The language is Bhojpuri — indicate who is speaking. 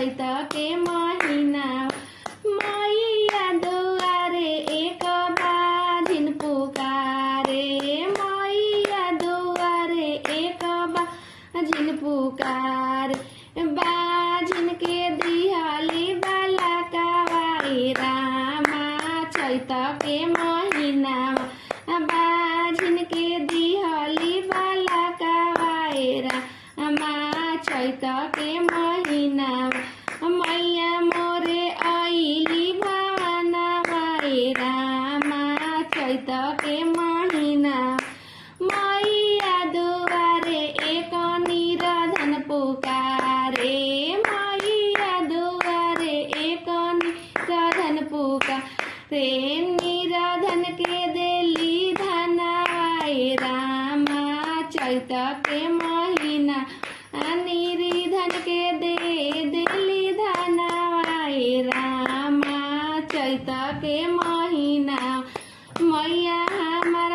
Speaker 1: चैत के महीना मैया दुआरे एक बाझिन पुकारे मैया दुआरे एक बाझिन पुकारे बाझिन के दिहली बाला कावाई रामा चैत के महीना बाझिन के दिहली बाला कावाई रामा चैत के महीना मैया मोरे आइली भवाना वाई रामा चैत के महीना मैया दुआरे एक निराधन पुकारे मैया दुआरे एक निराधन पुकारे निराधन के देली धनाई रामा चैत के महीना निरिधन के देली धनाई रामा चैत के महीना मैया हमार